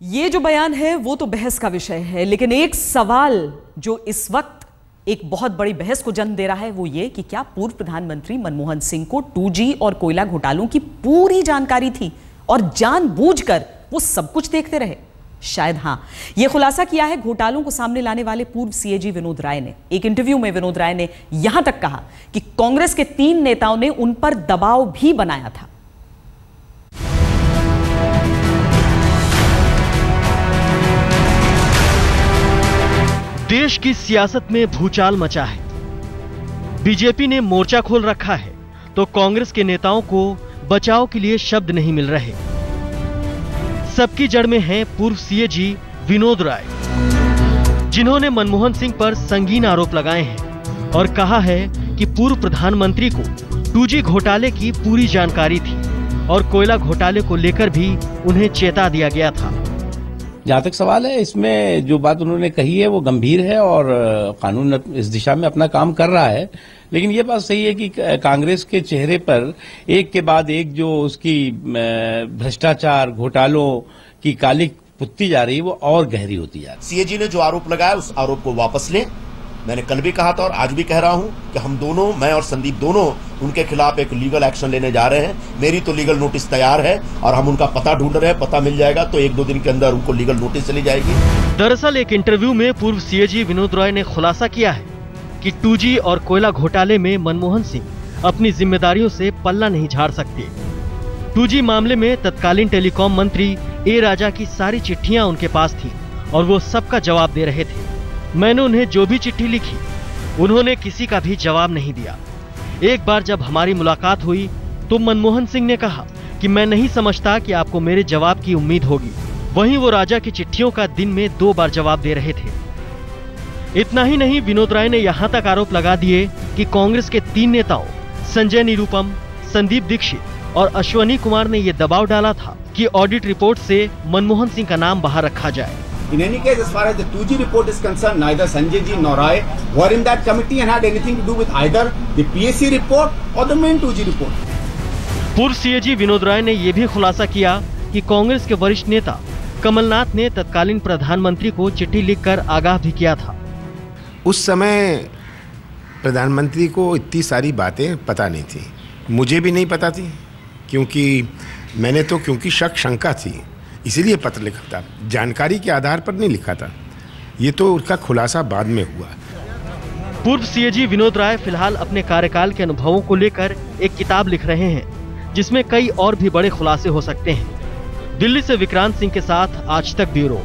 ये जो बयान है वो तो बहस का विषय है, लेकिन एक सवाल जो इस वक्त एक बहुत बड़ी बहस को जन्म दे रहा है वो ये कि क्या पूर्व प्रधानमंत्री मनमोहन सिंह को 2G और कोयला घोटालों की पूरी जानकारी थी और जानबूझकर वो सब कुछ देखते रहे? शायद हां। यह खुलासा किया है घोटालों को सामने लाने वाले पूर्व सीएजी विनोद राय ने। एक इंटरव्यू में विनोद राय ने यहां तक कहा कि कांग्रेस के 3 नेताओं ने उन पर दबाव भी बनाया था। देश की सियासत में भूचाल मचा है। बीजेपी ने मोर्चा खोल रखा है तो कांग्रेस के नेताओं को बचाव के लिए शब्द नहीं मिल रहे। सबकी जड़ में हैं पूर्व सीएजी विनोद राय, जिन्होंने मनमोहन सिंह पर संगीन आरोप लगाए हैं और कहा है कि पूर्व प्रधानमंत्री को 2G घोटाले की पूरी जानकारी थी और कोयला घोटाले को लेकर भी उन्हें चेता दिया गया था। जहाँ तक सवाल है, इसमें जो बात उन्होंने कही है वो गंभीर है और कानून इस दिशा में अपना काम कर रहा है। लेकिन ये बात सही है कि कांग्रेस के चेहरे पर एक के बाद एक जो उसकी भ्रष्टाचार घोटालों की काली पुतती जा रही है वो और गहरी होती जा रही है। सीएजी ने जो आरोप लगाया उस आरोप को वापस लें। मैंने कल भी कहा था और आज भी कह रहा हूं कि हम दोनों, मैं और संदीप दोनों उनके खिलाफ एक लीगल एक्शन लेने जा रहे हैं। मेरी तो लीगल नोटिस तैयार है और हम उनका पता ढूंढ रहे हैं। पता मिल जाएगा तो 1-2 दिन के अंदर उनको लीगल नोटिस चली जाएगी। दरअसल एक इंटरव्यू में पूर्व सीएजी विनोद राय ने खुलासा किया है कि 2G और कोयला घोटाले में मनमोहन सिंह अपनी जिम्मेदारियों से पल्ला नहीं झाड़ सकते। 2G मामले में तत्कालीन टेलीकॉम मंत्री ए राजा की सारी चिट्ठियां उनके पास थी और वो सबका जवाब दे रहे थे। मैंने उन्हें जो भी चिट्ठी लिखी उन्होंने किसी का भी जवाब नहीं दिया। एक बार जब हमारी मुलाकात हुई तो मनमोहन सिंह ने कहा कि मैं नहीं समझता कि आपको मेरे जवाब की उम्मीद होगी। वहीं वो राजा की चिट्ठियों का दिन में 2 बार जवाब दे रहे थे। इतना ही नहीं, विनोद राय ने यहां तक आरोप लगा दिए कि कांग्रेस के 3 नेताओं संजय निरुपम, संदीप दीक्षित और अश्वनी कुमार ने यह दबाव डाला था कि ऑडिट रिपोर्ट से मनमोहन सिंह का नाम बाहर रखा जाए। In any case, as far as the 2G report is concerned, neither Sanjay ji nor I were in that committee and had anything to do with either the PSC report or the main 2G report. पूर्व CAG Vinod Rai ने यह भी खुलासा किया कि कांग्रेस के वरिष्ठ नेता कमलनाथ ने तत्कालीन प्रधानमंत्री को चिट्ठी लिखकर आगाह भी किया था। उस समय प्रधानमंत्री को इतनी सारी बातें पता नहीं थी, मुझे भी नहीं पता थी, क्योंकि शक शंका थी, इसीलिए पत्र लिखा था। जानकारी के आधार पर नहीं लिखा था। ये तो उसका खुलासा बाद में हुआ। पूर्व सीएजी विनोद राय फिलहाल अपने कार्यकाल के अनुभवों को लेकर एक किताब लिख रहे हैं जिसमें कई और भी बड़े खुलासे हो सकते हैं। दिल्ली से विक्रांत सिंह के साथ आज तक ब्यूरो।